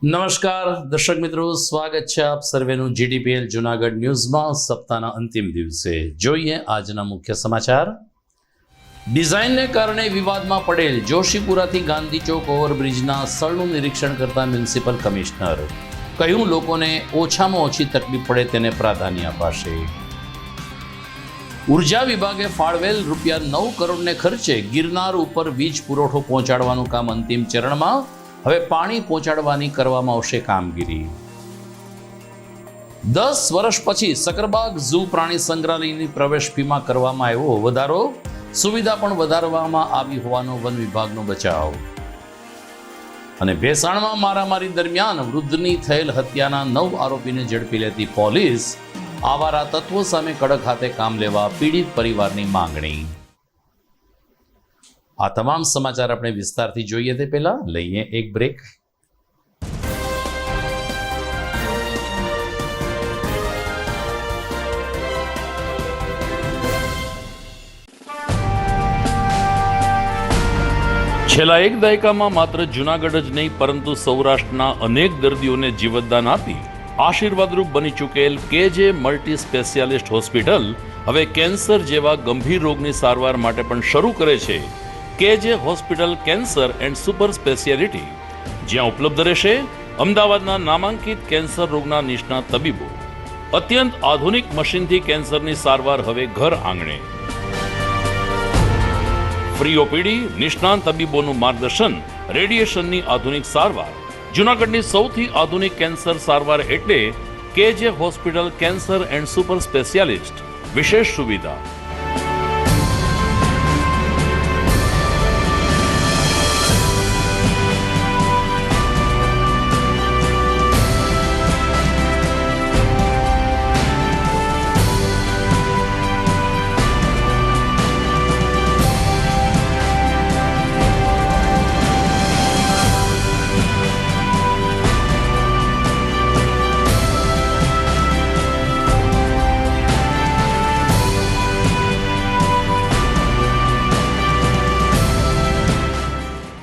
નમસ્કાર દર્શક મિત્રો, સ્વાગત છે આપ સર્વેનું જીડીપીએલ જૂનાગઢ ન્યૂઝમાં. સપ્તાહના અંતિમ દિવસે જોઈએ આજના મુખ્ય સમાચાર. ડિઝાઇનને કારણે વિવાદમાં પડેલ જોશીપુરાથી ગાંધી ચોક ઓવરબ્રિજના સ્થળનું નિરીક્ષણ કરતા મ્યુનિસિપલ કમિશનર કહ્યું, લોકોને ઓછામાં ઓછી તકલીફ પડે તેને પ્રાધાન્ય અપાશે. ઉર્જા વિભાગે ફાળવેલ ₹9 કરોડને ખર્ચે ગિરનાર ઉપર વીજ પુરવઠો પહોંચાડવાનું કામ અંતિમ ચરણમાં. હવે પાણી પહોંચાડવાની કરવામાં આવશે કામગીરી. 10 વર્ષ પછી સકરબાગ ઝૂ પ્રાણી સંગ્રહાલયની પ્રવેશ ફીમાં કરવામાં આવ્યો વધારો. સુવિધા પણ વધારવામાં આવી હોવાનો વન વિભાગનો બચાવ. અને ભેસાણમાં મારામારી દરમિયાન વૃદ્ધની થયેલ હત્યાના 9 આરોપીને ઝડપી લેતી પોલીસ. આવારા તત્વો સામે કડક હાથે કામ લેવા પીડિત પરિવારની માંગણી. આ તમામ સમાચાર આપણે વિસ્તારથી જોઈએ તે પહેલા લઈએ એક બ્રેક. છેલ્લા એક દાયકામાં માત્ર જૂનાગઢ જ નહીં પરંતુ સૌરાષ્ટ્રના અનેક દર્દીઓને જીવતદાન આપી આશીર્વાદરૂપ બની ચૂકેલ કેજે મલ્ટી સ્પેશિયાલિસ્ટ હોસ્પિટલ હવે કેન્સર જેવા ગંભીર રોગની સારવાર માટે પણ શરૂ કરે છે કેજે hospital cancer and super speciality, જ્યાં ઉપલબ્ધ રહેશે અમદાવાદના નામાંકિત કેન્સર રોગના નિષ્ણાત તબીબો. અત્યંત આધુનિક મશીનથી કેન્સરની સારવાર હવે ઘર આંગણે. ફ્રી ઓપીડી, નિષ્ણાત તબીબોનું માર્ગદર્શન, રેડિયેશનની આધુનિક સારવાર. જૂનાગઢની સૌથી આધુનિક કેન્સર સારવાર એટલે કેજે hospital cancer and super specialist. વિશેષ સુવિધા.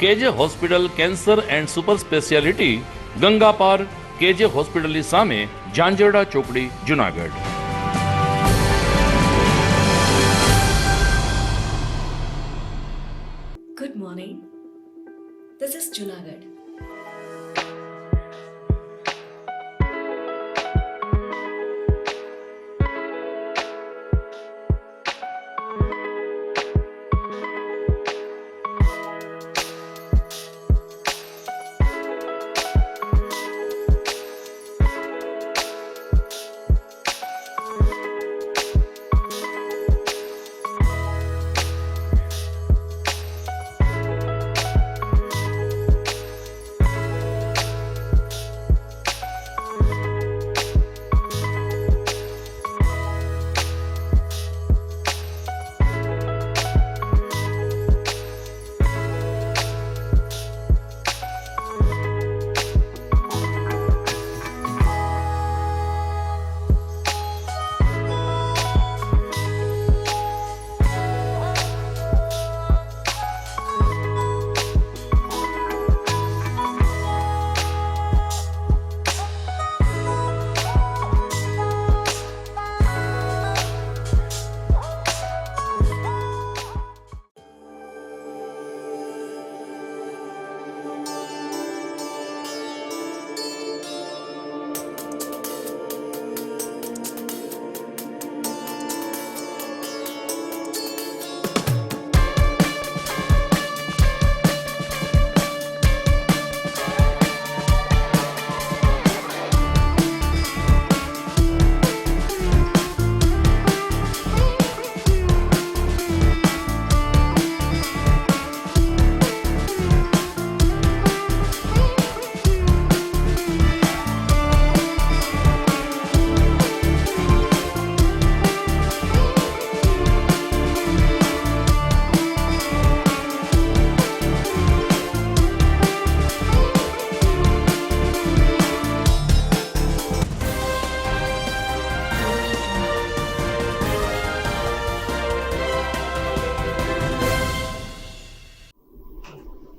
કેજે hospital cancer and super speciality, Ganga પાર, કેજે હોસ્પિટલની સામે, ઝાંઝરડા ચોકડી, Junagadh. Good morning. This is Junagadh.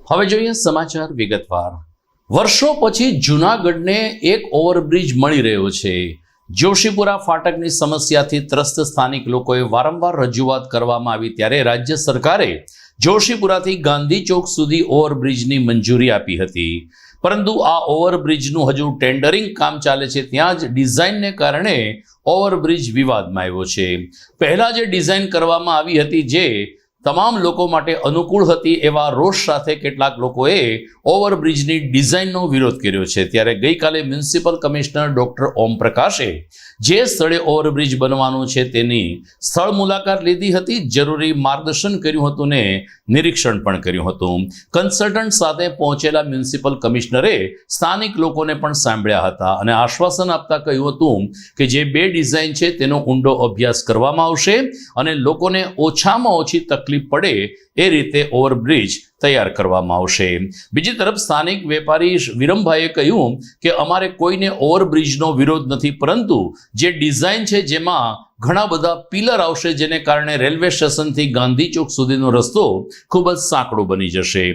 હવે જોઈએ સમાચાર વિગતવાર. વર્ષો પછી જૂનાગઢને એક ઓવરબ્રિજ મળી રહ્યો છે. જોશીપુરા ફાટકની સમસ્યાથી ત્રસ્ત સ્થાનિક લોકોએ વારંવાર રજૂઆત કરવામાં આવી ત્યારે રાજ્ય સરકારે જોશીપુરાથી ગાંધી ચોક સુધી ઓવરબ્રિજની મંજૂરી આપી હતી. પરંતુ આ ઓવરબ્રિજનું હજુ ટેન્ડરિંગ કામ ચાલે છે ત્યાં જ ડિઝાઇનને કારણે ઓવરબ્રિજ વિવાદમાં આવ્યો છે. પહેલા જે ડિઝાઇન કરવામાં આવી હતી જે તમામ લોકો માટે અનુકૂળ હતી એવા રોષ સાથે કેટલાક લોકોએ ઓવરબ્રિજની ડિઝાઇનનો વિરોધ કર્યો છે. ત્યારે ગઈકાલે મ્યુનિસિપલ કમિશનર ડોક્ટર ઓમ પ્રકાશે જે સ્થળે ઓવરબ્રિજ બનવાનું છે તેની સ્થળ મુલાકાત લીધી હતી, જરૂરી માર્ગદર્શન કર્યું હતું ને નિરીક્ષણ પણ કર્યું હતું. કન્સલ્ટન્ટ સાથે પહોંચેલા મ્યુનિસિપલ કમિશનરે સ્થાનિક લોકોને પણ સાંભળ્યા હતા અને આશ્વાસન આપતા કહ્યું હતું કે જે બે ડિઝાઇન છે તેનો ઊંડો અભ્યાસ કરવામાં આવશે અને લોકોને ઓછામાં ઓછી તકલીફ પડે એ રીતે ઓવરબ્રિજ તૈયાર કરવામાં આવશે. બીજી તરફ સ્થાનિક વેપારી વિરમભાઈએ કહ્યું કે અમારે કોઈને ઓવરબ્રિજનો વિરોધ નથી, પરંતુ જે ડિઝાઇન છે જેમાં ઘણા બધા પિલર આવશે જેને કારણે રેલવે સ્ટેશનથી ગાંધી ચોક સુધીનો રસ્તો ખૂબ જ સાંકડો બની જશે.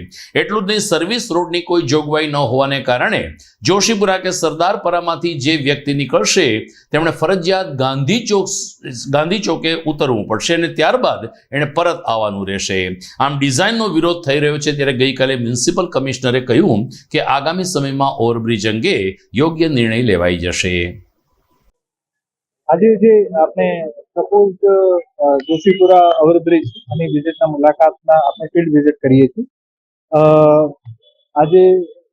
એટલું જ નહીં, સર્વિસ રોડની કોઈ જોગવાઈ ન હોવાને કારણે જોશીપુરા કે સરદારપરામાંથી જે વ્યક્તિ નીકળશે તેમણે ફરજિયાત ગાંધી ચોકે ઉતરવું પડશે અને ત્યારબાદ એણે પરત આવવાનું રહેશે. આમ ડિઝાઇનનો વિરોધ થઈ રહ્યો છે ત્યારે ગઈકાલે મ્યુનિસિપલ કમિશનરે કહ્યું કે આગામી સમયમાં ઓવરબ્રિજ અંગે યોગ્ય નિર્ણય લેવાઈ જશે. આજે જે આપણે સપોઝ જોશીપુરા ઓવરબ્રિજ અને વિઝિટના મુલાકાતના આપણે ફિલ્ડ વિઝિટ કરીએ છીએ. આજે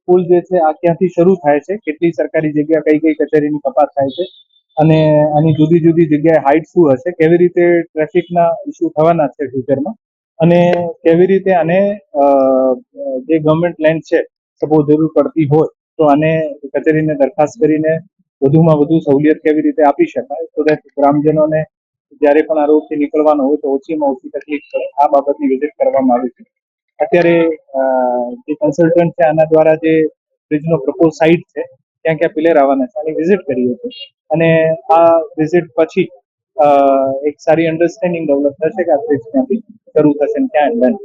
પુલ જે છે આ ક્યાંથી શરૂ થાય છે, કેટલી સરકારી જગ્યા, કઈ કઈ કચેરીની કપાત થાય છે અને આની જુદી જુદી જગ્યાએ હાઇટ શું હશે, કેવી રીતે ટ્રાફિકના ઇસ્યુ થવાના છે ફ્યુચરમાં અને કેવી રીતે આને જે ગવર્મેન્ટ લેન્ડ છે સપોઝ જરૂર પડતી હોય તો આને કચેરીને દરખાસ્ત કરીને વધુમાં વધુ સહુલિયત કેવી રીતે આપી શકાય તો દેટ ગ્રામજનોને જ્યારે પણ આ રોડથી નીકળવાનો હોય તો ઓછીમાં ઓછી તકલીફ પડે. આ બાબતની વિઝિટ કરવામાં આવી છે. અત્યારે જે કન્સલ્ટન્ટ છે આના દ્વારા જે બ્રિજનો પ્રપોઝ સાઇટ છે ક્યાં ક્યાં પિલર આવવાના છે આની વિઝિટ કરી હતી અને આ વિઝિટ પછી એક સારી અન્ડરસ્ટેન્ડિંગ ડેવલપ થશે કે આ બ્રિજ ક્યાંથી શરૂ થશે ને ક્યાં એન્ડ.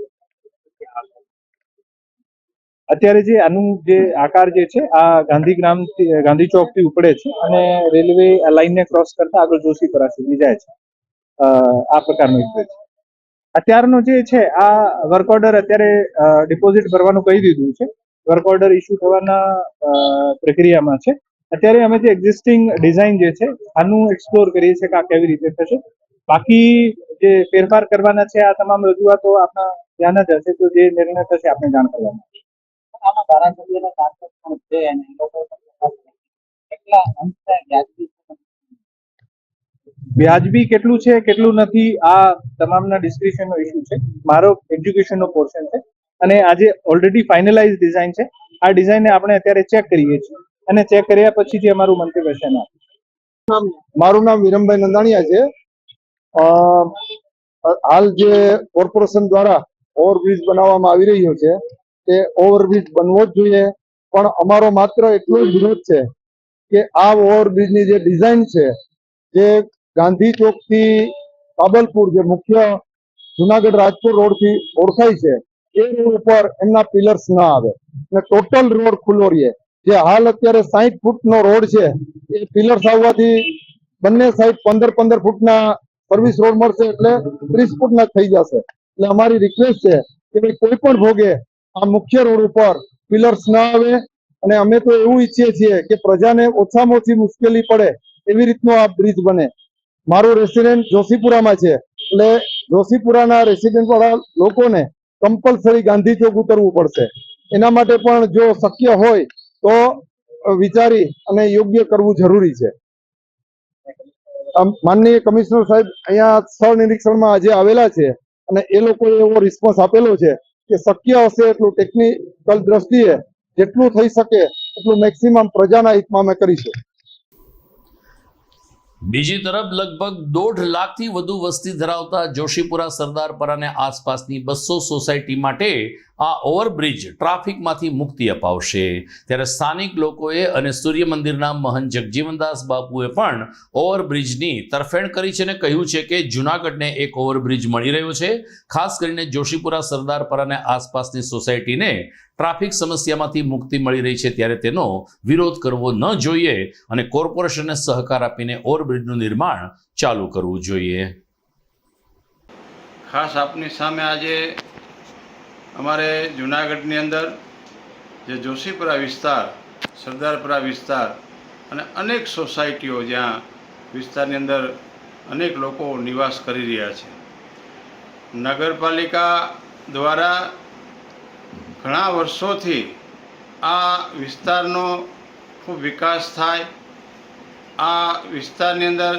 અત્યારે જે આનું જે આકાર જે છે આ ગાંધી ચોક થી ઉપડે છે અને રેલવે લાઇનને ક્રોસ કરતા આગળ જોશીપુરા સુધી જાય છે. આ પ્રકારનો એક બ્રિજ. અત્યારનો જે છે આ વર્ક ઓર્ડર અત્યારે ડિપોઝિટ ભરવાનું કહી દીધું છે. વર્ક ઓર્ડર ઇસ્યુ થવાના પ્રક્રિયામાં છે. અત્યારે અમે જે એક્ઝિસ્ટિંગ ડિઝાઇન જે છે આનું એક્સપ્લોર કરીએ છીએ કે આ કેવી રીતે થશે. બાકી જે ફેરફાર કરવાના છે આ તમામ રજૂઆતો આપણા ધ્યાન જ હશે તો જે નિર્ણય થશે આપણે જાણ કરવાના. આમાં ધારાસભ્યના સાંસદ પણ છે અને એ લોકો કેટલા અંશે વ્યાજબી કેટલું છે કેટલું નથી આ તમામના ડિસ્ક્રિપ્શનનો ઇસ્યુ છે. મારો એજ્યુકેશનનો પોર્શન છે અને આજે ઓલરેડી ફાઇનલાઇઝ ડિઝાઇન છે. આ ડિઝાઇનને આપણે અત્યારે ચેક કરીએ છીએ અને ચેક કર્યા પછી જે અમારું મંતવ્ય છે. મારું નામ વિરમભાઈ નંદાણીયા છે. હાલ જે કોર્પોરેશન દ્વારા ઓવરબ્રિજ બનાવવામાં આવી રહ્યો છે તે ઓવરબ્રિજ બનવો જ જોઈએ, પણ અમારો માત્ર એટલો જ વિરોધ છે કે આ ઓવરબ્રિજની જે ડિઝાઇન છે જે ગાંધી ચોક થી કાબલપુર જે મુખ્ય જુનાગઢ રાજપુર રોડ થી ઓળખાય છે એ રોડ ઉપર એમના પિલર્સ ના આવે અને ટોટલ રોડ ખુલ્લો રહે. જે હાલ અત્યારે 60 ફૂટનો રોડ છે એ પિલર્સ આવવાથી બંને સાઈડ 15 ફૂટના સર્વિસ રોડ મળશે એટલે 30 ફૂટના થઈ જશે. એટલે અમારી રિક્વેસ્ટ છે કે કોઈ પણ ભોગે આ મુખ્ય રોડ ઉપર પિલર્સ ના આવે અને અમે તો એવું ઈચ્છીએ છીએ કે પ્રજાને ઓછામાં ઓછી મુશ્કેલી પડે એવી રીતનો આ બ્રિજ બને. મારું રેસિડેન્ટ જોશીપુરામાં છે એટલે જોશીપુરાના રેસિડેન્ટ વાળા લોકોને કમ્પલસરી ગાંધી ચોક ઉતરવું પડશે. એના માટે પણ જો શક્ય હોય તો વિચારી અને યોગ્ય કરવું જરૂરી છે. માનનીય કમિશનર સાહેબ અહીંયા સ્થળ નિરીક્ષણમાં આજે આવેલા છે અને એ લોકોએ એવો રિસ્પોન્સ આપેલો છે કે શક્ય હશે એટલું ટેકનિકલ દ્રષ્ટિએ જેટલું થઈ શકે એટલું મેક્સિમમ પ્રજાના હિતમાં અમે કરીશું. બીજી તરફ લગભગ 1.5 લાખથી વધુ વસ્તી ધરાવતા જોશીપુરા સરદારપરા અને આસપાસની 200 સોસાયટી માટે આ ઓવરબ્રિજ ટ્રાફિકમાંથી મુક્તિ અપાવશે. ત્યારે સ્થાનિક લોકોએ અને સૂર્ય મંદિરના મહંત જગજીવનદાસ બાપુએ પણ ઓવરબ્રિજની તરફેણ કરી છે અને કહ્યું છે કે જૂનાગઢને એક ઓવરબ્રિજ મળી રહ્યો છે. ખાસ કરીને જોશીપુરા, સરદારપરા અને આસપાસની સોસાયટીને ટ્રાફિક સમસ્યામાંથી મુક્તિ મળી રહી છે, ત્યારે તેનો વિરોધ કરવો ન જોઈએ અને કોર્પોરેશનને સહકાર આપીને ઓવરબ્રિજનું નિર્માણ ચાલુ કરવું જોઈએ. ખાસ આપની સામે આજે અમારે જૂનાગઢની અંદર જે જોશીપુરા વિસ્તાર, સરદારપરા વિસ્તાર અને અનેક સોસાયટીઓ જ્યાં વિસ્તારની અંદર અનેક લોકો નિવાસ કરી રહ્યા છે, નગરપાલિકા દ્વારા ઘણા વર્ષોથી આ વિસ્તારનો ખૂબ વિકાસ થાય, આ વિસ્તારની અંદર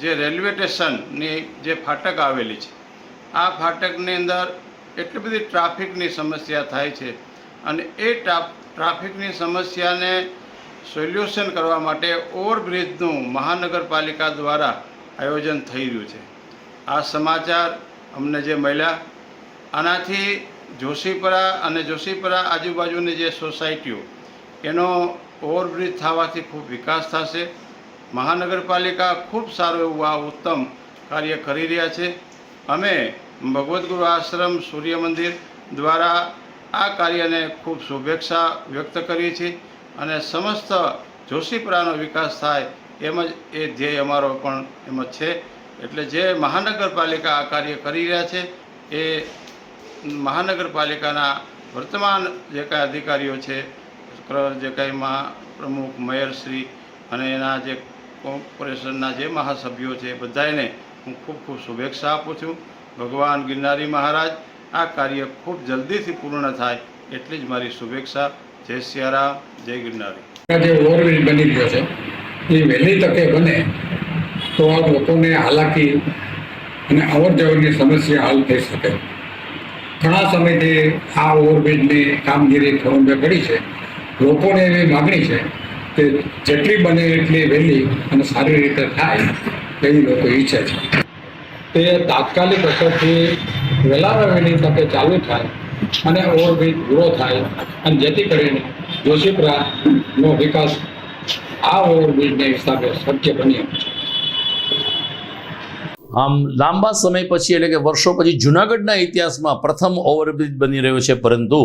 જે રેલવે સ્ટેશનની જે ફાટક આવેલી છે, આ ફાટકની અંદર એટલી બધી ટ્રાફિકની સમસ્યા થાય છે અને એ ટ્રાફિકની સમસ્યાને સોલ્યુશન કરવા માટે ઓવરબ્રિજનું મહાનગરપાલિકા દ્વારા આયોજન થઈ રહ્યું છે. આ સમાચાર અમને જે મળ્યા, આનાથી જોશીપરા અને જોશીપરા આજુબાજુની જે સોસાયટીઓ એનો ઓવરબ્રિજ થવાથી ખૂબ વિકાસ થશે. મહાનગરપાલિકા ખૂબ સારું એવું આ ઉત્તમ કાર્ય કરી રહ્યા છે. અમે ભગવદ્ ગુરુ આશ્રમ સૂર્ય મંદિર દ્વારા આ કાર્યને ખૂબ શુભેચ્છા વ્યક્ત કરીએ છીએ અને સમસ્ત જોશીપરાનો વિકાસ થાય એમ જ એ ધ્યેય અમારો પણ એમ જ છે. એટલે જે મહાનગરપાલિકા આ કાર્ય કરી રહ્યા છે એ મહાનગરપાલિકાના વર્તમાન જે કાંઈ અધિકારીઓ છે, જે કાંઈ પ્રમુખ, મેયરશ્રી અને એના જે કોર્પોરેશનના જે મહાસભ્યો છે, બધાને હું ખૂબ ખૂબ શુભેચ્છા આપું છું. ભગવાન ગિરનારી મહારાજ આ કાર્ય ખૂબ જલ્દીથી પૂર્ણ થાય એટલી જ મારી શુભેચ્છા. જય સિયારામ, જય ગિરનારી. જે ઓવરબ્રિજ બની ગયો છે એ વહેલી તકે બને તો આ લોકોને હાલાકી અને અવર જવરની સમસ્યા હલ થઈ શકે. ઘણા સમયથી આ ઓવરબ્રિજની કામગીરી ખોરંભે પડી છે. લોકોને એવી માગણી છે કે જેટલી બને એટલી વહેલી અને સારી રીતે થાય એવી લોકો ઈચ્છે છે. તે તાત્કાલિક અસરથી વહેલામાં વહેલી તકે ચાલુ થાય અને ઓવરબ્રિજ પૂરો થાય અને જેથી કરીને જોશીપુરાનો વિકાસ આ ઓવરબ્રિજને હિસાબે શક્ય બન્યો. આમ લાંબા સમય પછી, એટલે કે વર્ષો પછી જૂનાગઢના ઇતિહાસમાં પ્રથમ ઓવરબ્રિજ બની રહ્યો છે, પરંતુ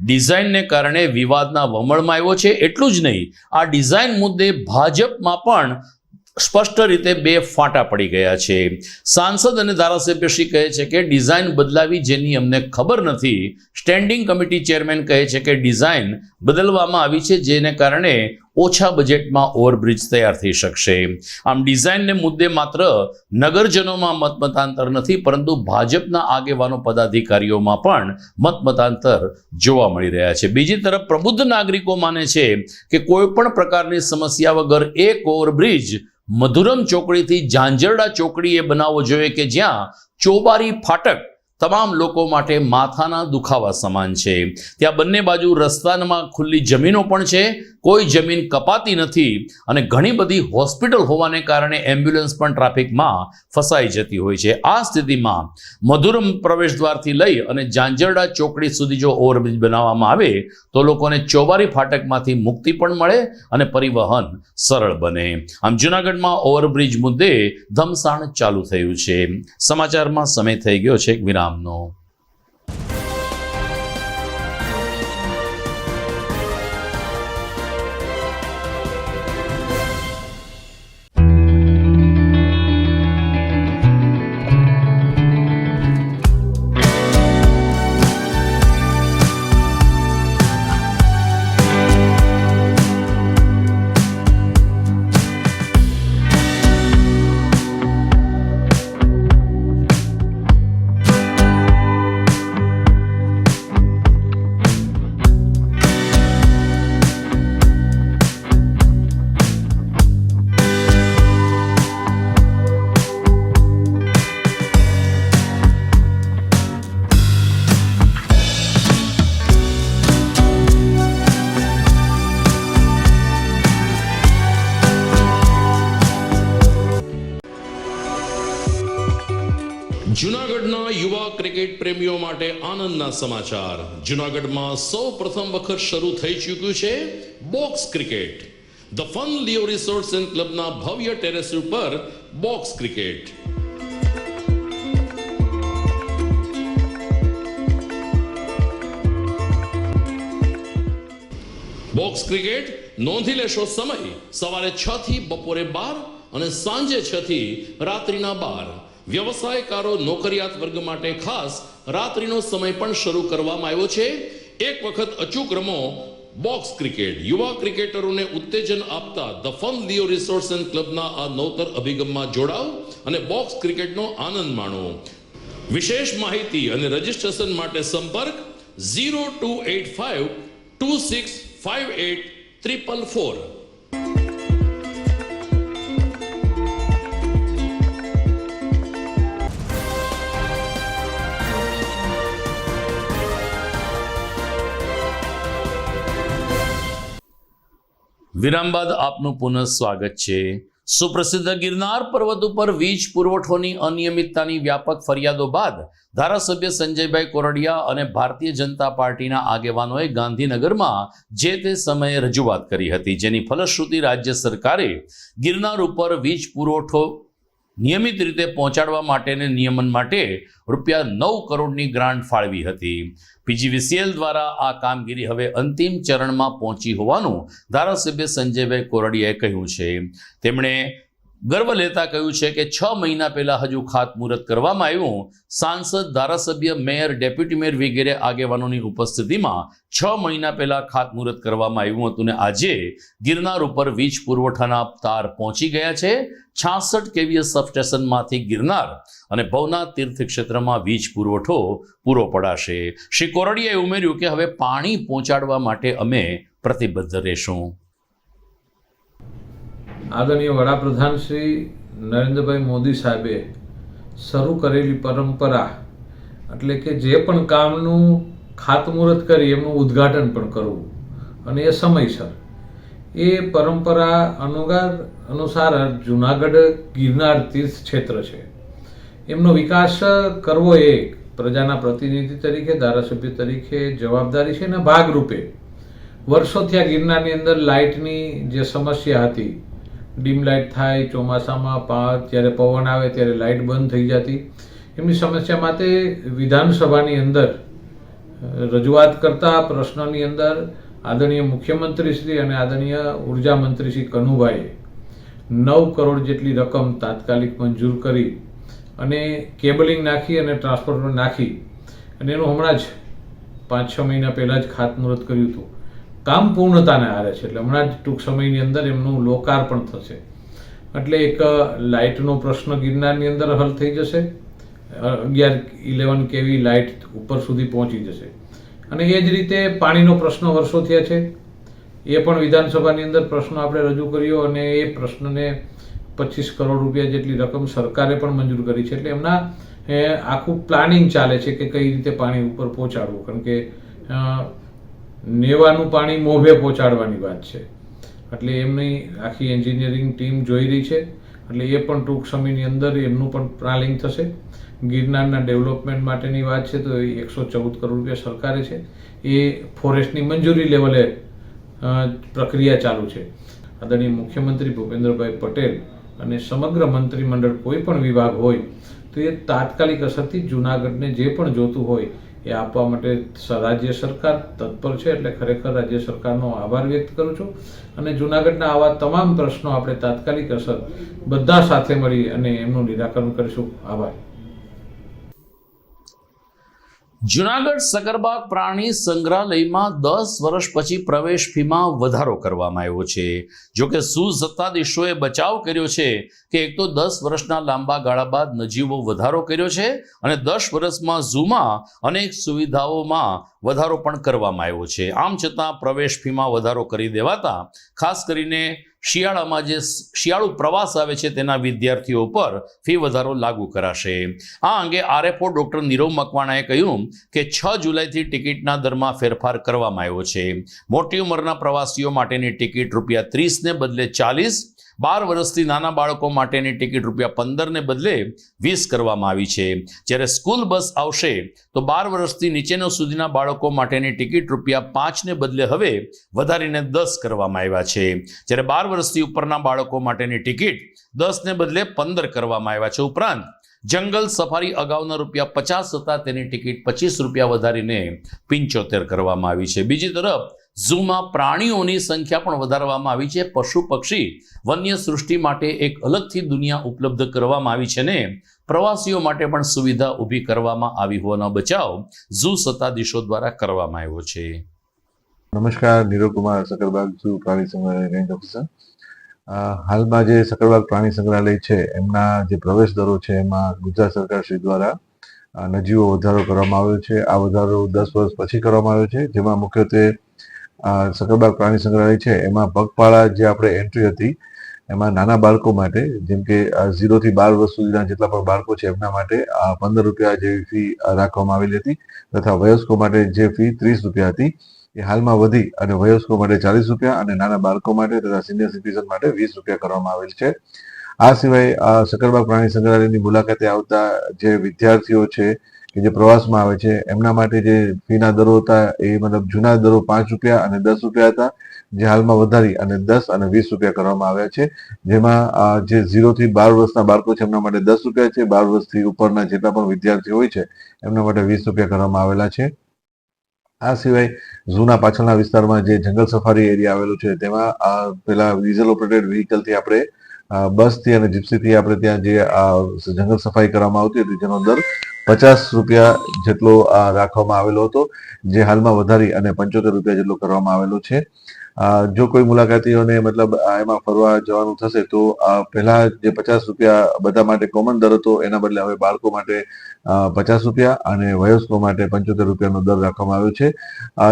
ડિઝાઇનને કારણે વિવાદના વમળમાં આવ્યો છે. એટલું જ નહીં, આ ડિઝાઇન મુદ્દે ભાજપમાં પણ સ્પષ્ટ રીતે બે ફાંટા પડી ગયા છે. સાંસદ અને ધારાસભ્યશ્રી કહે છે કે ડિઝાઇન બદલાવી જેની અમને ખબર નથી. સ્ટેન્ડિંગ કમિટી ચેરમેન કહે છે કે ડિઝાઇન બદલવામાં આવી છે જેને કારણે ઓછા બજેટમાં ઓવરબ્રિજ તૈયાર થઈ શકશે. આમ ડિઝાઇનને મુદ્દે માત્ર નગરજનોમાં મતમતાંતર નથી, પરંતુ ભાજપના આગેવાનો, પદાધિકારીઓમાં પણ મતમતાંતર જોવા મળી રહ્યા છે. બીજી તરફ પ્રબુદ્ધ નાગરિકો માને છે કે કોઈ પણ પ્રકારની સમસ્યા વગર એક ઓવરબ્રિજ મધુરમ ચોકડીથી ઝાંઝરડા ચોકડીએ બનાવવો જોઈએ કે જ્યાં ચોબારી ફાટક તમામ લોકો માટે માથાના દુખાવા સમાન છે. ત્યાં બંને બાજુ રસ્તામાં ખુલ્લી જમીનો પણ છે, કોઈ જમીન કપાતી નથી અને ઘણી બધી હોસ્પિટલ હોવાને કારણે એમ્બ્યુલન્સ પણ ટ્રાફિકમાં ફસાઈ જતી હોય છે. આ સ્થિતિમાં મધુરમ પ્રવેશદ્વારથી લઈ અને ઝાંઝરડા ચોકડી સુધી જો ઓવરબ્રિજ બનાવવામાં આવે તો લોકોને ચોબારી ફાટકમાંથી મુક્તિ પણ મળે અને પરિવહન સરળ બને. આમ જૂનાગઢમાં ઓવરબ્રિજ મુદ્દે ધમસાણ ચાલુ થયું છે. સમાચારમાં સમય થઈ ગયો છે એક વિરામનો. ક્રિકેટ પ્રેમીઓ માટે આનંદના સમાચાર. જૂનાગઢમાં સૌ પ્રથમ વખત શરૂ થઈ ચૂક્યું છે box cricket. The Fun Leo resorts and ક્લબના ભવ્ય ટેરેસ ઉપર બોક્સ ક્રિકેટ. બોક્સ ક્રિકેટ નોંધી લેશો સમય સવારે 6 થી બપોરે 12 અને સાંજે 6 થી રાત્રિના 12. વ્યવસાયકારો નોકરિયાત વર્ગ માટે ખાસ રાત્રિનો સમય પણ શરૂ કરવામાં આવ્યો છે. એક વખત અચૂક રમો બોક્સ ક્રિકેટ. યુવા ક્રિકેટરોને ઉત્તેજન આપતા the Fun Leo resorts and ક્લબના આ નવતર અભિગમમાં જોડાઓ અને બોક્સ ક્રિકેટનો આનંદ માણો. વિશેષ માહિતી અને રજીસ્ટ્રેશન માટે સંપર્ક 0285 2658 વિરામ બાદ આપનું પુનઃ સ્વાગત છે. સુપ્રસિદ્ધ ગિરનાર પર્વત ઉપર વીજ પુરવઠોની અનિયમિતતાની વ્યાપક ફરિયાદો બાદ ધારાસભ્ય સંજયભાઈ કોરડિયા અને ભારતીય જનતા પાર્ટીના આગેવાનોએ ગાંધીનગરમાં જે તે સમયે રજૂઆત કરી હતી, જેની ફલશ્રુતિ રાજ્ય સરકારે ગિરનાર ઉપર વીજ પુરવઠો નિયમિત રીતે પહોંચાડવા માટેને નિયમન માટે ₹9 કરોડની ગ્રાન્ટ ફાળવી હતી. પીજીવીસીએલ દ્વારા આ કામગીરી હવે અંતિમ ચરણમાં પહોંચી હોવાનું ધારાસભ્ય સંજયભાઈ કોરડિયાએ કહ્યું છે. તેમણે ગર્વ લેતા કહ્યું છે કે 6 મહિના પહેલા હજુ ખાતમુહૂર્ત કરવામાં આવ્યું. સાંસદ, ધારાસભ્ય, મેયર, ડેપ્યુટી મેયર વગેરે આગેવાનોની ઉપસ્થિતિમાં 6 મહિના પહેલા ખાતમુહૂર્ત કરવામાં આવ્યું હતું અને આજે ગિરનાર ઉપર વીજ પુરવઠાના તાર પહોંચી ગયા છે. 66 કેવીએ સબસ્ટેશનમાંથી ગિરનાર અને ભવનાથ તીર્થ ક્ષેત્રમાં વીજ પુરવઠો પૂરો પડાશે. શ્રી કોરડિયાએ ઉમેર્યું કે હવે પાણી પહોંચાડવા માટે અમે પ્રતિબદ્ધ રહેશું. આદરણીય વડાપ્રધાન શ્રી નરેન્દ્રભાઈ મોદી સાહેબે શરૂ કરેલી પરંપરા એટલે કે જે પણ કામનું ખાતમુહૂર્ત કરી એમનું ઉદ્ઘાટન પણ કરવું અને એ સમયસર, એ પરંપરા અનુસાર જૂનાગઢ ગિરનાર તીર્થ ક્ષેત્ર છે, એમનો વિકાસ કરવો એ પ્રજાના પ્રતિનિધિ તરીકે, ધારાસભ્ય તરીકે જવાબદારી છે અને ભાગરૂપે વર્ષોથી આ ગિરનારની અંદર લાઇટની જે સમસ્યા હતી, ડીમ લાઇટ થાય, ચોમાસામાં જ્યારે પવન આવે ત્યારે લાઇટ બંધ થઈ જતી, એમની સમસ્યા માટે વિધાનસભાની અંદર રજૂઆત કરતા પ્રશ્નની અંદર આદરણીય મુખ્યમંત્રી શ્રી અને આદરણીય ઉર્જા મંત્રી શ્રી કનુભાઈએ 9 કરોડ જેટલી રકમ તાત્કાલિક મંજૂર કરી અને કેબલિંગ નાખી અને ટ્રાન્સફોર્મર નાખી અને એનું હમણાં જ 5-6 મહિના પહેલાં જ ખાતમુહૂર્ત કર્યું હતું. કામ પૂર્ણતાને આરે છે એટલે હમણાં જ ટૂંક સમયની અંદર એમનું લોકાર્પણ થશે. એટલે એક લાઇટનો પ્રશ્ન ગિરનારની અંદર હલ થઈ જશે. 11 કેવી લાઇટ ઉપર સુધી પહોંચી જશે અને એ જ રીતે પાણીનો પ્રશ્ન વર્ષો થયા છે, એ પણ વિધાનસભાની અંદર પ્રશ્ન આપણે રજૂ કર્યો અને એ પ્રશ્નને 25 કરોડ રૂપિયા જેટલી રકમ સરકારે પણ મંજૂર કરી છે. એટલે એમના આખું પ્લાનિંગ ચાલે છે કે કઈ રીતે પાણી ઉપર પહોંચાડવું, કારણ કે નેવાનું પાણી મોભે પહોંચાડવાની વાત છે. એટલે એમની આખી એન્જિનિયરિંગ ટીમ જોઈ રહી છે. એટલે એ પણ ટૂંક સમયની અંદર એમનું પણ પ્લાનિંગ થશે. ગિરનારના ડેવલપમેન્ટ માટેની વાત છે તો 114 કરોડ રૂપિયા સરકારે છે, એ ફોરેસ્ટની મંજૂરી લેવલે પ્રક્રિયા ચાલુ છે. આદરણીય મુખ્યમંત્રી ભૂપેન્દ્રભાઈ પટેલ અને સમગ્ર મંત્રીમંડળ કોઈ પણ વિભાગ હોય તો એ તાત્કાલિક અસરથી જૂનાગઢને જે પણ જોતું હોય એ આપવા માટે રાજ્ય સરકાર તત્પર છે. એટલે ખરેખર રાજ્ય સરકારનો આભાર વ્યક્ત કરું છું અને જૂનાગઢના આવા તમામ પ્રશ્નો આપણે તાત્કાલિક અસર બધા સાથે મળી અને એમનું નિરાકરણ કરીશું. આભાર. જૂનાગઢ સકરબાગ પ્રાણી સંગ્રહાલયમાં 10 વર્ષ પછી પ્રવેશ ફીમાં વધારો કરવામાં આવ્યો છે. જોકે સત્તાધીશોએ બચાવ કર્યો છે કે એક તો 10 વર્ષના લાંબા ગાળા બાદ નજીવો વધારો કર્યો છે અને 10 વર્ષમાં ઝૂમાં અનેક સુવિધાઓમાં વધારો પણ કરવામાં આવ્યો છે. આમ છતાં પ્રવેશ ફીમાં વધારો કરી દેવાતા ખાસ કરીને શિયાળામાં જે શિયાળુ પ્રવાસ આવે છે તેના વિદ્યાર્થીઓ પર ફી વધારો લાગુ કરાશે. આ અંગે આરએફઓ ડોક્ટર નીરવ મકવાણાએ કહ્યું કે 6 જુલાઈથી ટિકિટના દરમાં ફેરફાર કરવામાં આવ્યો છે. મોટી ઉંમરના પ્રવાસીઓ માટેની ટિકિટ ₹30 ને બદલે 40, 12 વર્ષથી નાના બાળકો માટેની ટિકિટ ₹15 ને બદલે 20 કરવામાં આવી છે. જ્યારે સ્કૂલ બસ આવશે તો 12 વર્ષથી નીચેના સુધીના બાળકો માટેની ટિકિટ ₹5 ને બદલે હવે વધારીને 10 કરવામાં આવ્યા છે. જ્યારે 12 વર્ષથી ઉપરના બાળકો માટેની ટિકિટ 10 ને બદલે 15 કરવામાં આવ્યા છે. ઉપરાંત જંગલ સફારી અગાઉના ₹50 હતા તેની ટિકિટ ₹25 વધારીને 75 કરવામાં આવી છે. બીજી તરફ ઝૂમાં પ્રાણીઓની સંખ્યા પણ વધારવામાં આવી છે. પશુ પક્ષી વન્ય સૃષ્ટિ માટે એક અલગથી દુનિયા ઉપલબ્ધ કરવામાં આવી છે ને પ્રવાસીઓ માટે પણ સુવિધા ઊભી કરવામાં આવી હોવાનો બચાવ ઝૂ સત્તાધીશો દ્વારા કરવામાં આવ્યો છે. નમસ્કાર, નીરવ કુમાર, સકરબાગ ઝૂ પ્રાણી સંગ્રહાલય રેન્જ ઓફિસર. હાલમાં જે સકરબાગ પ્રાણી સંગ્રહાલય છે એમના જે પ્રવેશ દરો છે એમાં ગુજરાત સરકાર શ્રી દ્વારા નજીવો વધારો કરવામાં આવ્યો છે. આ વધારો 10 વર્ષ પછી કરવામાં આવ્યો છે, જેમાં મુખ્યત્વે સકરબાગ પ્રાણી સંગ્રહાલય છે એમાં પગપાળા જે આપણે એન્ટ્રી હતી એમાં નાના બાળકો માટે, જેમ કે 0 થી 12 વર્ષ સુધીના જેટલા પણ બાળકો છે એમના માટે ₹15 જેવી ફી રાખવામાં આવેલી હતી, તથા વયસ્કો માટે જે ફી ₹30 હતી એ હાલમાં વધી અને વયસ્કો માટે ₹40 અને નાના બાળકો માટે તથા સિનિયર સિટીઝન માટે ₹20 કરવામાં આવેલ છે. આ સિવાય સકરબાગ પ્રાણી સંગ્રહાલયની મુલાકાતે આવતા જે વિદ્યાર્થીઓ છે કે જે પ્રવાસમાં આવે છે એમના માટે જે ફીના દરો હતા એ મતલબ જૂના દરો ₹5 અને ₹10 હતા, જે હાલમાં વધારી અને 10 અને ₹20 કરવામાં આવ્યા છે. જેમાં જે 0 થી 12 વર્ષના બાળકો છે એમના માટે ₹10 છે, 12 વર્ષથી ઉપરના જેટલા પણ વિદ્યાર્થીઓ હોય છે એમના માટે ₹20 કરવામાં આવેલા છે. આ સિવાય ઝૂના પાછળના વિસ્તારમાં જે જંગલ સફારી એરિયા આવેલો છે તેમાં પેલા ડીઝલ ઓપરેટેડ વ્હીકલથી આપણે બસથી અને જીપ્સીથી આપણે ત્યાં જે જંગલ સફારી કરવામાં આવતી હતી જેનો દર ₹50 જેટલો રાખવામાં આવેલો હતો, જે હાલમાં વધારી અને ₹75 જેટલો કરવામાં આવેલો છે. જો કોઈ મુલાકાતીઓને મતલબ એમાં ફરવા જવાનું થશે તો પહેલા જે ₹50 બધા માટે કોમન દર હતો એના બદલે હવે બાળકો માટે ₹50 અને વયસ્કો માટે ₹75 દર રાખવામાં આવ્યો છે.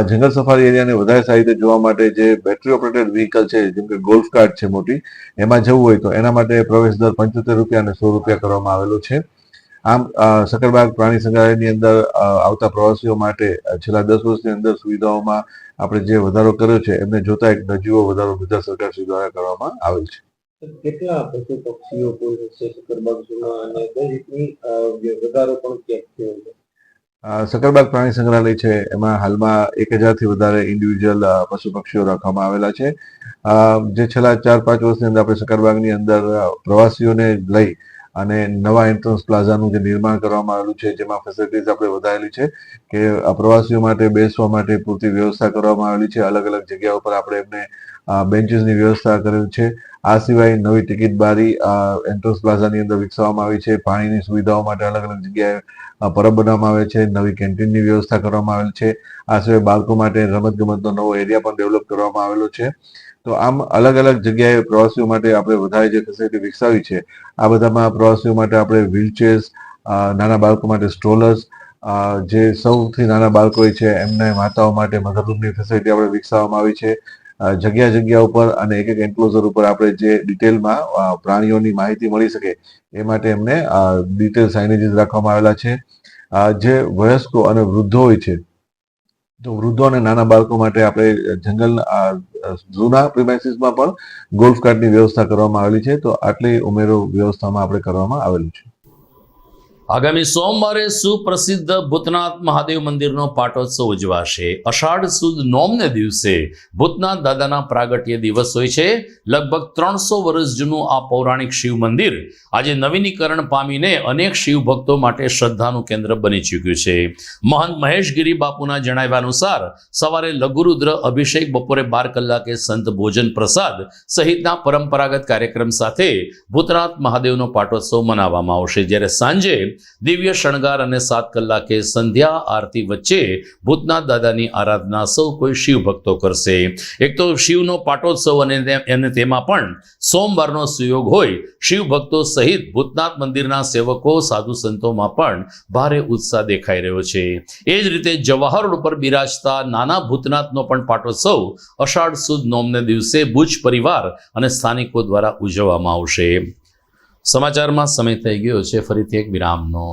જંગલ સફારી એરિયાને વધારે સારી રીતે જોવા માટે જે બેટરી ઓપરેટેડ વ્હીકલ છે, જેમ કે ગોલ્ફ કાર્ટ છે મોટી, એમાં જવું હોય તો એના માટે પ્રવેશ દર ₹75 અને ₹100 કરવામાં આવેલો છે. આમ સકરબાગ પ્રાણી સંગ્રહાલયની અંદર આવતા પ્રવાસીઓ માટે છેલ્લા 10 વર્ષની અંદર સુવિધાઓમાં આપણે જે વધારો કર્યો છે એમને જોતા એક નજીવો વધારો ગુજરાત સરકાર શ્રી દ્વારા કરવામાં આવેલ છે. કેટલા પશુ પક્ષીઓ કુલ છે સકરબાગ ઝૂમાં અને કઈ રીતની વધારો પણ ક્યાંક થયો છે? સકરબાગ પ્રાણી સંગ્રહાલય છે એમાં હાલમાં 1000 થી વધારે ઇન્ડિવિજ્યુઅલ પશુ પક્ષીઓ રાખવામાં આવેલા છે. જે છેલ્લા 4-5 વર્ષની અંદર આપણે સકરબાગની અંદર પ્રવાસીઓને લઈ અને નવા એન્ટ્રન્સ પ્લાઝાનું જે નિર્માણ કરવામાં આવેલું છે, જેમાં ફેસિલિટીઝ આપણે વધારેલી છે કે પ્રવાસીઓ માટે બેસવા માટે પૂરતી વ્યવસ્થા કરવામાં આવેલી છે. અલગ અલગ જગ્યાઓ પર આપણે એમને બેન્ચીસની વ્યવસ્થા કરેલી છે. આ સિવાય નવી ટિકિટ બારી એન્ટ્રન્સ પ્લાઝાની અંદર વિકસાવવામાં આવી છે. પાણીની સુવિધાઓ માટે અલગ અલગ જગ્યાએ પરબ બનાવવામાં આવે છે. નવી કેન્ટીનની વ્યવસ્થા કરવામાં આવેલ છે. આ સિવાય બાળકો માટે રમતગમતનો નવો એરિયા પણ ડેવલપ કરવામાં આવેલો છે. તો આમ અલગ અલગ જગ્યાએ પ્રવાસીઓ માટે આપણે વધારે જે ફેસિલિટી વિકસાવી છે, આ બધામાં પ્રવાસીઓ માટે આપણે વ્હીલચેર્સ, નાના બાળકો માટે સ્ટ્રોલર્સ, જે સૌથી નાના બાળકો હોય છે એમને માતાઓ માટે મધરરૂમની ફેસિલિટી આપણે વિકસાવવામાં આવી છે. જગ્યા જગ્યા ઉપર અને એક એક એન્ક્લોઝર ઉપર આપણે જે ડિટેલમાં પ્રાણીઓની માહિતી મળી શકે એ માટે એમને ડિટેલ સાઇનેજીસ રાખવામાં આવેલા છે. જે વયસ્કો અને વૃદ્ધો હોય છે તો વૃદ્ધો અને નાના બાળકો માટે આપણે જંગલ ઝૂના પ્રિમાઇસીસમાં પણ ગોલ્ફ કાર્ટની વ્યવસ્થા કરવામાં આવેલી છે. તો આટલી ઉમેરો વ્યવસ્થામાં આપણે કરવામાં આવેલું છે. આગામી સોમવારે સુપ્રસિદ્ધ ભૂતનાથ મહાદેવ મંદિરનો પાટોત્સવ ઉજવાશે. અષાઢ સુદ નોમને દિવસે ભૂતનાથ દાદાના પ્રાગટ્ય દિવસ હોય છે. લગભગ 300 વર્ષ જૂનું આ પૌરાણિક શિવ મંદિર આજે નવીનીકરણ પામીને અનેક શિવ ભક્તો માટે શ્રદ્ધાનું કેન્દ્ર બની ચૂક્યું છે. મહંત મહેશગીરી બાપુના જણાવ્યા અનુસાર સવારે લઘુરુદ્ર અભિષેક, બપોરે 12 કલાકે સંત ભોજન પ્રસાદ સહિતના પરંપરાગત કાર્યક્રમ સાથે ભૂતનાથ મહાદેવનો પાટોત્સવ મનાવવામાં આવશે. જ્યારે સાંજે દિવ્ય શણગાર અને 7 કલાકે સંધ્યા આરતી વચ્ચે ભૂતનાથ દાદાની આરાધના સૌ કોઈ શિવ ભક્તો કરશે. એક તો શિવનો પાટોત્સવ અને તેમાં પણ સોમવારનો સુયોગ હોય, શિવ ભક્તો સહિત ભૂતનાથ મંદિરના સેવકો, સાધુ સંતોમાં પણ ભારે ઉત્સાહ દેખાઈ રહ્યો છે. એ જ રીતે જવાહર રોડ ઉપર બિરાજતા નાના ભૂતનાથનો પણ પાટોત્સવ અષાઢ સુદ નોમને દિવસે ભુજ પરિવાર અને સ્થાનિકો દ્વારા ઉજવવામાં આવશે. સમાચારમાં સમય થઈ ગયો છે ફરીથી એક વિરામનો.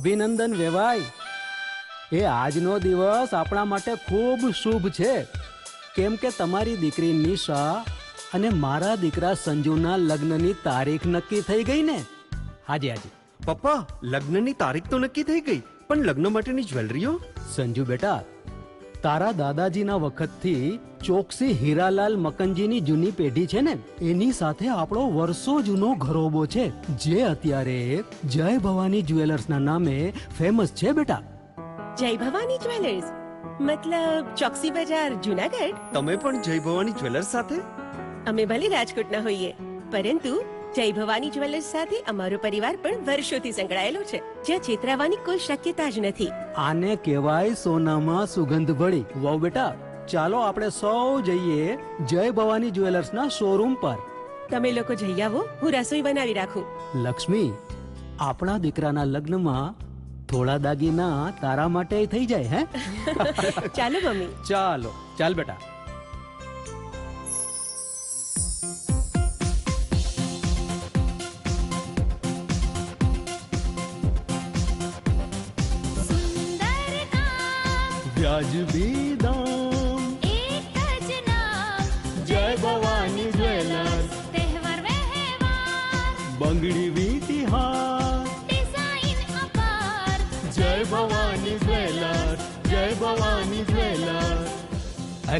અભિનંદન વેવાઈ. એ આજનો દિવસ આપણા માટે ખૂબ શુભ છે, કેમ કે તમારી દીકરી નિશા અને મારા દીકરા સંજુના લગ્નની તારીખ નક્કી થઈ ગઈ ને. હાજી હાજી. પપ્પા, લગ્નની તારીખ તો નક્કી થઈ ગઈ, પણ લગ્ન માટેની જ્વેલરીઓ? સંજુ બેટા, તારા દાદાજીના વખતથી ચોકસી હીરાલાલ મકનજીની જૂની પેઢી છે ને, એની સાથે આપણો વર્ષો જૂનો ઘરોબો છે, જે અત્યારે જય ભવાની જ્વેલર્સના નામે ફેમસ છે બેટા. જય ભવાની જ્વેલર્સ મતલબ ચોકસી બજાર જુનાગઢ? તમે પણ જય ભવાની જ્વેલર્સ સાથે? અમે ભલે રાજકોટના હોઈએ, પરંતુ જય ભવાની જ્વેલર્સ સાથે અમારો પરિવાર પણ વર્ષોથી સંકળાયેલો છે, જ્યાં છેતરાવાની કોઈ શક્યતા જ નથી. આને કહેવાય સોનામાં સુગંધ ભળી. વાવ બેટા, ચાલો આપણે સૌ જઈએ જય ભવાની જ્વેલર્સના શોરૂમ પર. તમે લોકો જઈ આવો, હું રસોઈ બનાવી રાખું. લક્ષ્મી, આપણા દીકરાના લગ્નમાં થોડા દાગીના તારા માટે થઈ જાય. હે ચાલો મમ્મી. ચાલો ચાલ બેટા. વ્યાજબી દામ, એક જ નામ, જય ભવાની જ્વેલર્સ. તહેવાર વ્યવહાર, બંગડી વીટી હાર, ડિઝાઇન અપાર, જય ભવાની જ્વેલર્સ, જય ભવાની જ્વેલર્સ.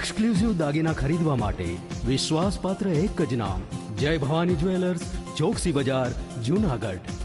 એક્સક્લુઝિવ દાગીના ખરીદવા માટે વિશ્વાસપાત્ર એક જ નામ, જય ભવાની જ્વેલર્સ, ચોકસી બજાર, જુનાગઢ.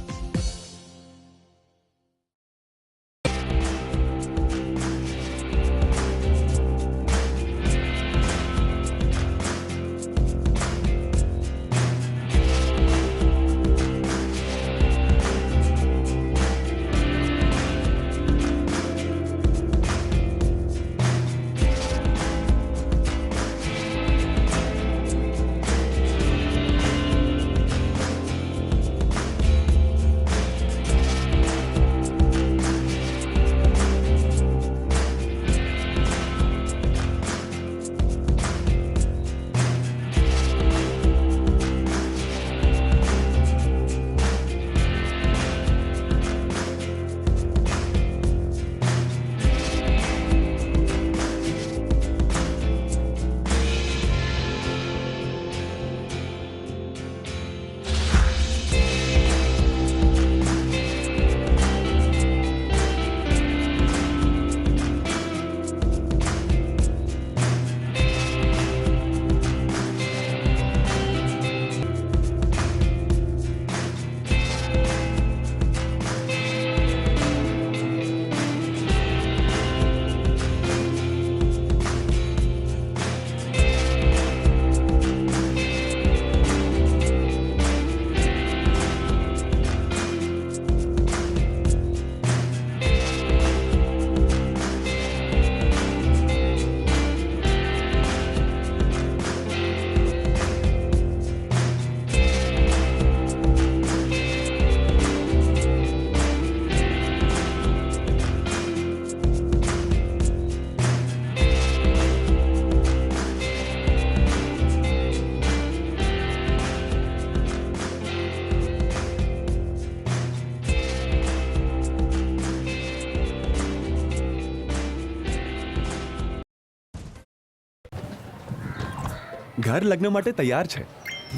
ઘર લગ્ન માટે તૈયાર છે,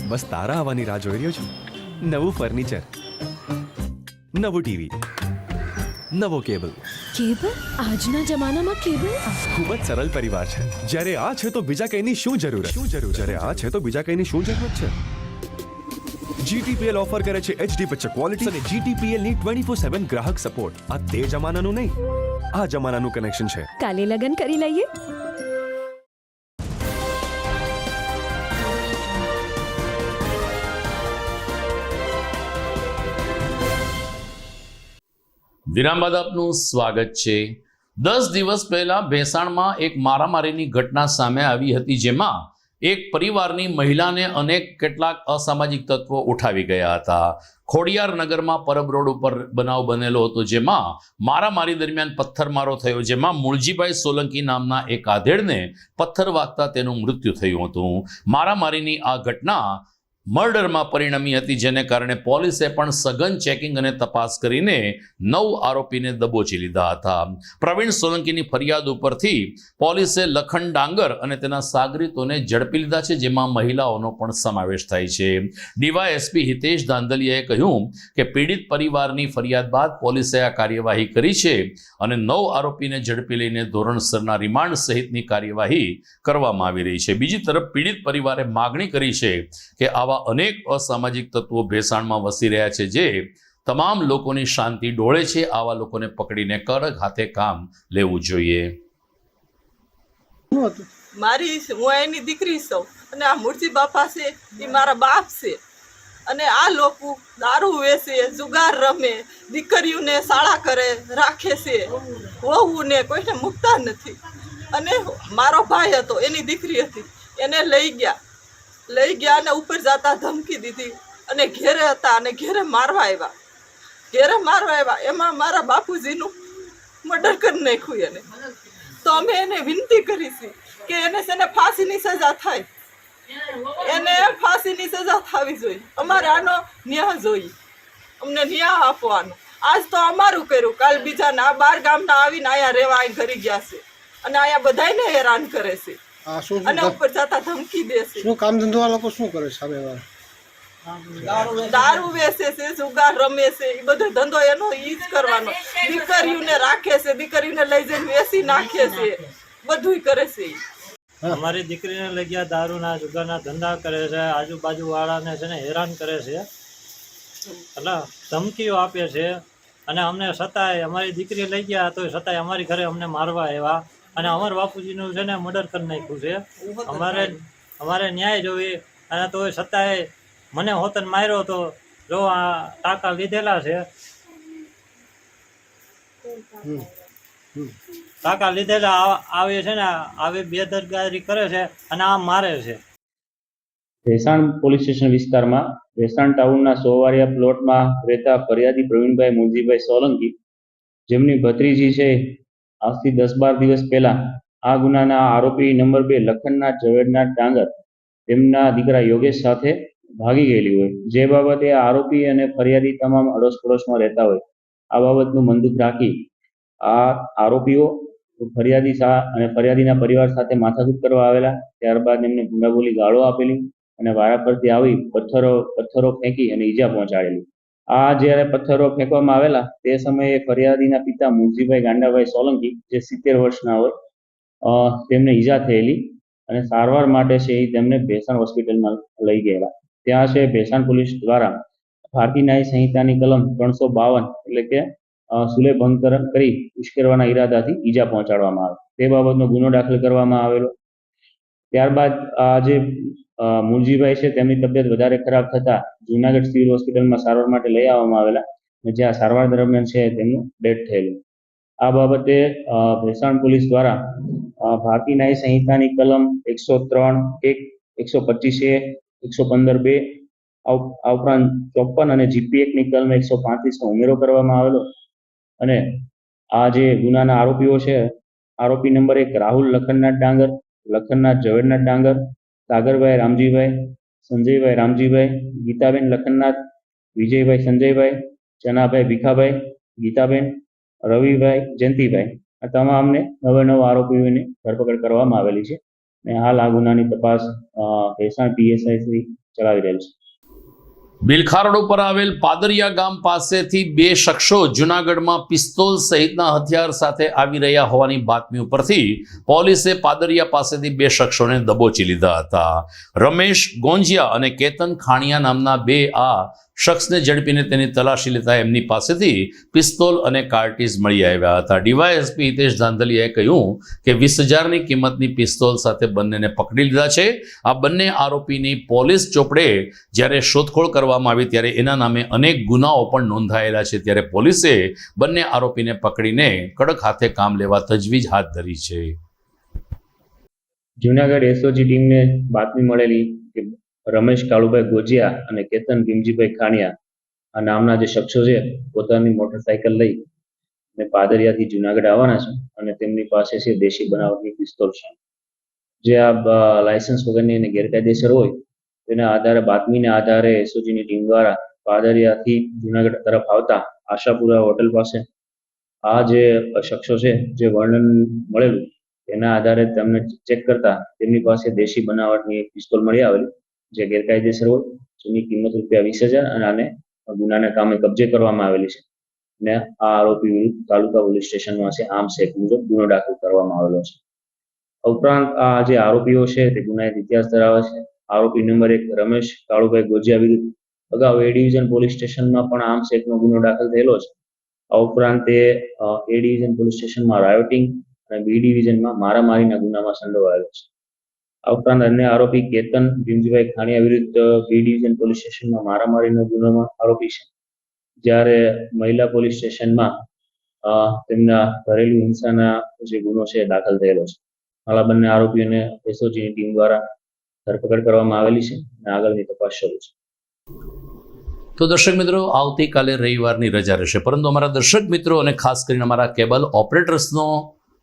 બસ તારા આવવાની રાહ જોઈ રહ્યો છું. નવું ફર્નિચર, નવું ટીવી, નવો કેબલ. કેબલ? આજના જમાનામાં કેબલ? ખૂબ જ સરળ પરિવાર છે. જ્યારે આ છે તો બીજા કઈની શું જરૂરત? જ્યારે આ છે તો બીજા કઈની શું જરૂરત છે? GTPL ઓફર કરે છે HD પિક્ચર ક્વોલિટી અને GTPL ની 24/7 ગ્રાહક સપોર્ટ. આ તે જમાનાનું નહીં, આ જમાનાનું કનેક્શન છે. કાલે લગ્ન કરી લઈએ. વિરામ બાદ આપનું સ્વાગત છે. 10 દિવસ પહેલા ભેસાણમાં એક મારામારીની ઘટના સામે આવી હતી, જેમાં એક પરિવારની મહિલાને અનેક કેટલાક અસામાજિક તત્વો ઉઠાવી ગયા હતા. ખોડિયાર નગરમાં પરબ રોડ ઉપર બનાવ બનેલો હતો, જેમાં મારામારી દરમિયાન પથ્થરમારો થયો, જેમાં મૂળજીભાઈ સોલંકી નામના એક આધેડને પથ્થર વાગતા તેનું મૃત્યુ થયું હતું. મારામારીની આ ઘટના મર્ડરમાં પરિણમી હતી, જેને કારણે પોલીસે પણ સઘન ચેકિંગ અને તપાસ કરીને 9 આરોપીને દબોચી લીધા હતા. પ્રવીણ સોલંકીની ફરિયાદ ઉપરથી પોલીસે લખન ડાંગર અને તેના સાગરીતોને ઝડપી લીધા છે, જેમાં મહિલાઓનો પણ સમાવેશ થાય છે. ડીવાયએસપી હિતેશ ધાંધલિયાએ કહ્યું કે પીડિત પરિવારની ફરિયાદ બાદ પોલીસે આ કાર્યવાહી કરી છે અને 9 આરોપીને ઝડપી લઈને ધોરણસરના રિમાન્ડ સહિતની કાર્યવાહી કરવામાં આવી રહી છે. બીજી તરફ પીડિત પરિવારે માગણી કરી છે કે આવા અનેક અસામાજિક તત્વો ભેસાણમાં વસી રહ્યા છે, જે તમામ લોકોની શાંતિ ડોળે છે. આવા લોકોને પકડીને કડક હાથે કામ લેવું જોઈએ. હું એની દીકરી છું અને આ મૂર્તિ બાપા છે એ મારા બાપ છે અને આ લોકો દારૂ વેચે, જુગાર રમે, દીકરીઓને શાળા કરે રાખે છે, વહુને કોઈને મૂકતા નથી. અને મારો ભાઈ હતો, એની દીકરી હતી, એને લઈ ગયા અને ઉપર જતા ધમકી દીધી અને ઘેરે હતા અને ઘેરે મારવા આવ્યા. એમાં મારા બાપુજીનું મર્ડર કરી નાખ્યું એને. તો અમે એને વિનંતી કરી છે કે એને છે ને ફાંસીની સજા થાય, એને ફાંસીની સજા થવી જોઈએ. અમારે આનો ન્યાય જોઈએ, અમને ન્યાય આપવાનો. આજ તો અમારું કર્યું, કાલ બીજાના 12 ગામના આવીને અહીંયા રહેવા અહીં ઘરી ગયા છે અને અહીંયા બધાને હેરાન કરે છે અને ઉપર જતા ધમકી દે છે. શું કામ ધંધો આ લોકો શું કરે સામે દારૂ વેચે છે, જુગાર રમે છે, એ બધો ધંધો એનો ઈ જ કરવાનો. દીકરીઓને રાખે છે, દીકરીઓને લઈ જઈને વેચી નાખે છે, બધું કરે છે. અમારી દીકરીને લઈ ગયા દારૂના જુગારના ધંધા કરે છે, આજુબાજુ વાળાને છે ને હેરાન કરે છે, એટલે ધમકીઓ આપે છે અને અમને સતાય. અમારી દીકરી લઈ ગયા તો સતાય અમારી ઘરે અમને મારવા આવ્યા અને અમારા બાપુજીનું છે ને મર્ડર કરી નાખ્યું છે. અમારે ન્યાય જોઈએ અને તો સતાય મને હોતન માર્યો તો જો આ ટાંકા લીધેલા છે, ટાંકા લીધેલા આવે છે ને આવી બેદરકારી કરે છે અને આ મારે છે. ભેસાણ પોલીસ સ્ટેશન વિસ્તારમાં ભેસાણ ટાઉનના સોવારિયા પ્લોટમાં રહેતા ફરિયાદી પ્રવીણભાઈ મુરજીભાઈ સોલંકી, જેમની ભત્રીજી છે, આજથી 10-12 દિવસ પહેલા આ ગુનાના આરોપી નંબર 2 લખનના ઝવેરનાથ ડાંગર તેમના દીકરા યોગેશ સાથે ભાગી ગયેલી હોય, જે બાબતે આરોપી અને ફરિયાદી તમામ અડોશ પડોશમાં રહેતા હોય. આ બાબતનું મંદુક રાખી આ આરોપીઓ ફરિયાદી અને ફરિયાદીના પરિવાર સાથે માથાકૂટ કરવા આવેલા. ત્યારબાદ એમને ગુંડાગોલી ગાળો આપેલી અને વારા પરથી આવી પથ્થરો ફેંકી અને ઈજા પહોંચાડેલી. આ જ્યારે પથ્થરો ફેંકવામાં આવેલા તે સમયે ફરિયાદીના પિતા મુરજીભાઈ ગાંડાભાઈ સોલંકી, જે 70 વર્ષના હોય, તેમને ઈજા થયેલી અને સારવાર માટે છે એ તેમને ભેસાણ હોસ્પિટલમાં લઈ ગયેલા. ત્યાં છે ભેસાણ પોલીસ દ્વારા ભારતીય ન્યાય સંહિતાની કલમ 352 એટલે કે સુલે ભંગ કરી ઉશ્કેરવાના ઈરાદાથી ઈજા પહોંચાડવામાં આવે તે બાબતનો ગુનો દાખલ કરવામાં આવેલો. ત્યારબાદ આ જે મુરજીભાઈ છે તેમની તબિયત વધારે ખરાબ થતા જુનાગઢ સિવિલ હોસ્પિટલમાં સારવાર માટે લઈ આવવામાં આવેલા અને જ્યાં સારવાર દરમિયાન છે તેમનું ડેથ થયેલું. આ બાબતે ભેસાણ પોલીસ દ્વારા ભારતીય ન્યાય સંહિતાની કલમ 103(1), 125(a), 115(2) આ ઉપરાંત 54 અને જીપી એક્ટની કલમ 135 નો ઉમેરો કરવામાં આવેલો અને આ જે ગુનાના આરોપીઓ છે, આરોપી નંબર 1 રાહુલ લખનનાથ ડાંગર, લખનનાથ ઝવેરનાથ ડાંગર, સાગરભાઈ રામજીભાઈ, સંજયભાઈ રામજીભાઈ, ગીતાબેન લખનનાથ, વિજયભાઈ સંજયભાઈ, ચનાભાઈ ભીખાભાઈ, ગીતાબેન, રવિભાઈ જયંતિભાઈ, આ તમામને 9 આરોપીઓની ધરપકડ કરવામાં આવેલી છે અને હાલ આ ગુનાની તપાસ ભેસાણ PSI ચલાવી રહેલ છે. બિલખા રોડ ઉપર આવેલ પાદરિયા ગામ પાસેથી 2 શખ્સો જૂનાગઢમાં પિસ્તોલ સહિતના હથિયાર સાથે આવી રહ્યા હોવાની બાતમી ઉપરથી પોલીસે પાદરિયા પાસેથી 2 શખ્સોને દબોચી લીધા હતા. રમેશ ગોંજિયા અને કેતન ખાણિયા નામના 2 આ શખ્સને ઝડપીને તેની તલાશી લેતા એમની પાસેથી પિસ્તોલ અને કાર્ટીઝ મળી આવ્યા હતા. ડીવાયએસપી હિતેશ ધાંધલિયાએ કહ્યું કે 20,000ની કિંમતની પિસ્તોલ સાથે બંનેને પકડી લીધા છે. આ બંને આરોપીની પોલીસ ચોપડે જ્યારે શોધખોળ કરવામાં આવી ત્યારે એના નામે અનેક ગુનાઓ પણ નોંધાયેલા છે. ત્યારે પોલીસે બંને આરોપીને પકડીને કડક હાથે કામ લેવા તજવીજ હાથ ધરી છે. જુનાગઢ SOG ટીમને બાતમી મળેલી કે રમેશ કાળુભાઈ ગોજિયા અને કેતન ભીમજીભાઈ ખાણિયા આ નામના જે શખ્સો છે પોતાની મોટરસાયકલ લઈ અને પાદરિયાથી જુનાગઢ આવવાના છે અને તેમની પાસે છે દેશી બનાવટની પિસ્તોલ છે, જે આ લાયસન્સ વગરની અને ગેરકાયદેસર હોય તેના આધારે બાતમીના આધારે એસઓજીની ટીમ દ્વારા પાદરિયાથી જુનાગઢ તરફ આવતા આશાપુરા હોટલ પાસે આ જે શખ્સો છે જે વર્ણન મળેલું તેના આધારે તેમને ચેક કરતા તેમની પાસે દેશી બનાવટની એક પિસ્તોલ મળી આવેલી જે ગેરકાયદેસર હોય, જેની કિંમત ₹20,000 અને આને ગુનાના કામે કબજે કરવામાં આવેલી છે ને આ આરોપી વિરુદ્ધ તાલુકા પોલીસ સ્ટેશનમાં છે આર્મ્સ એક્ટ મુજબ ગુનો દાખલ કરવામાં આવેલો છે. ઉપરાંત આ જે આરોપીઓ છે તે ગુનાહિત ઇતિહાસ ધરાવે છે. આરોપી નંબર 1 રમેશ કાળુભાઈ ગોજિયા વિરુદ્ધ અગાઉ એ ડિવિઝન પોલીસ સ્ટેશનમાં પણ આર્મ્સ એક્ટનો ગુનો દાખલ થયેલો છે. આ ઉપરાંત તે એ ડિવિઝન પોલીસ સ્ટેશનમાં રાયોટિંગ અને બી ડિવિઝનમાં મારામારીના ગુનામાં સંડોવાયેલો છે. આ ઉપરાંત અન્ય આરોપી કેતન ભીમજીભાઈ ખાણીયા વિરુદ્ધ બી ડિવિઝન પોલીસ સ્ટેશનમાં મારામારીનો ગુનામાં આરોપી છે, જ્યારે મહિલા પોલીસ સ્ટેશનમાં તેમના ઘરેલું હિંસાના જે ગુનો છે દાખલ થયેલો છે. હાલ બંને આરોપીઓને એસઓજીની ટીમ દ્વારા ધરપકડ કરવામાં આવેલી છે અને આગળની તપાસ શરૂ છે. તો દર્શક મિત્રો, આવતીકાલે રવિવારની રજા રહેશે, પરંતુ અમારા દર્શક મિત્રો અને ખાસ કરીને અમારા કેબલ ઓપરેટર્સનો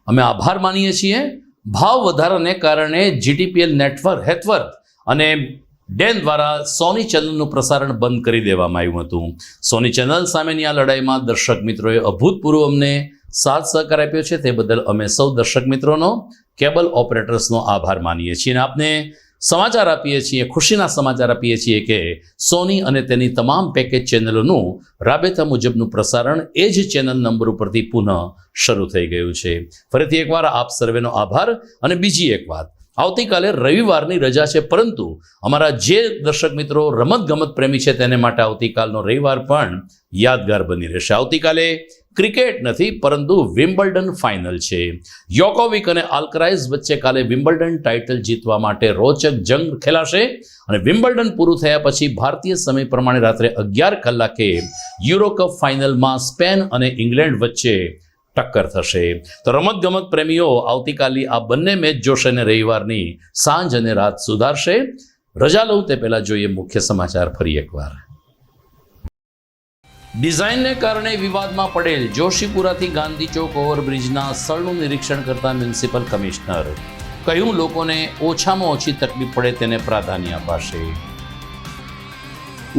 અમે આભાર માનીએ છીએ. ભાવ વધારાને કારણે જીટીપીએલ નેટવર્ક હેથવર્ક અને ડેન દ્વારા સોની ચેનલનું પ્રસારણ બંધ કરી દેવામાં આવ્યું હતું. સોની ચેનલ સામેની આ લડાઈમાં દર્શક મિત્રોએ અભૂતપૂર્વ અમને સાથ સહકાર આપ્યો છે, તે બદલ અમે સૌ દર્શક મિત્રોનો, કેબલ ઓપરેટર્સનો આભાર માનીએ છીએ અને આપને સમાચાર આપીએ છીએ, ખુશીના સમાચાર આપીએ છીએ કે સોની અને તેની તમામ પેકેજ ચેનલોનું રાબેતા મુજબનું પ્રસારણ એ જ ચેનલ નંબર ઉપરથી પુનઃ શરૂ થઈ ગયું છે. ફરીથી એકવાર આપ સર્વેનો આભાર. અને બીજી એક વાત, આવતીકાલે રવિવારની રજા છે, પરંતુ અમારા જે દર્શક મિત્રો રમતગમત પ્રેમી છે તેને માટે આવતીકાલનો રવિવાર પણ યાદગાર બની રહેશે. આવતીકાલે ક્રિકેટ નથી, પરંતુ વિમ્બલ્ડન ફાઇનલ છે. યોકોવિક અને આલ્કરાઇઝ વચ્ચે કાલે વિમ્બલ્ડન ટાઇટલ જીતવા માટે રોચક જંગ ખેલાશે અને વિમ્બલ્ડન પૂરું થયા પછી ભારતીય સમય પ્રમાણે રાત્રે 11 કલાકે યુરો કપ ફાઇનલમાં સ્પેન અને ઇંગ્લેન્ડ વચ્ચે ટક્કર થશે. તો રમતગમત પ્રેમીઓ આવતીકાલની આ બંને મેચ જોશે અને રવિવારની સાંજ અને રાત સુધારશે. રજા લઉં તે પહેલા જોઈએ મુખ્ય સમાચાર ફરી એકવાર. ડિઝાઇનને કારણે વિવાદમાં પડેલ જોશીપુરાથી ગાંધી ચોક ઓવરબ્રિજના સ્થળનું નિરીક્ષણ કરતા મ્યુનિસિપલ કમિશનર કહ્યું, લોકોને ઓછામાં ઓછી તકલીફ પડે તેને પ્રાધાન્ય અપાશે.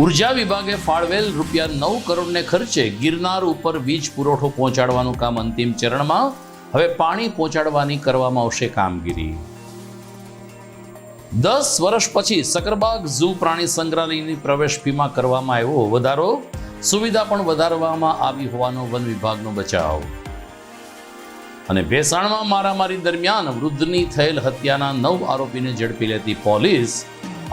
ઉર્જા વિભાગે ફાળવેલ ₹9 કરોડને ખર્ચે ગિરનાર ઉપર વીજ પુરવઠો પહોંચાડવાનું કામ અંતિમ ચરણમાં. હવે પાણી પહોંચાડવાની કરવામાં આવશે કામગીરી. 10 વર્ષ પછી સકરબાગ ઝૂ પ્રાણી સંગ્રહાલયની પ્રવેશ ફીમાં કરવામાં આવ્યો વધારો. સુવિધા પણ વધારવામાં આવી હોવાનો વન વિભાગનો બચાવ. અને ભેસાણમાં મારામારી દરમિયાન વૃદ્ધની થયેલ હત્યાના 9 આરોપીને ઝડપી લેતી પોલીસ.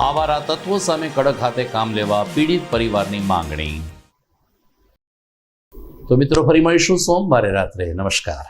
આવારા તત્વો સામે કડક હાથે કામ લેવા પીડિત પરિવારની માંગણી. તો મિત્રો, ફરી મળીશું સોમવારે રાત્રે. નમસ્કાર.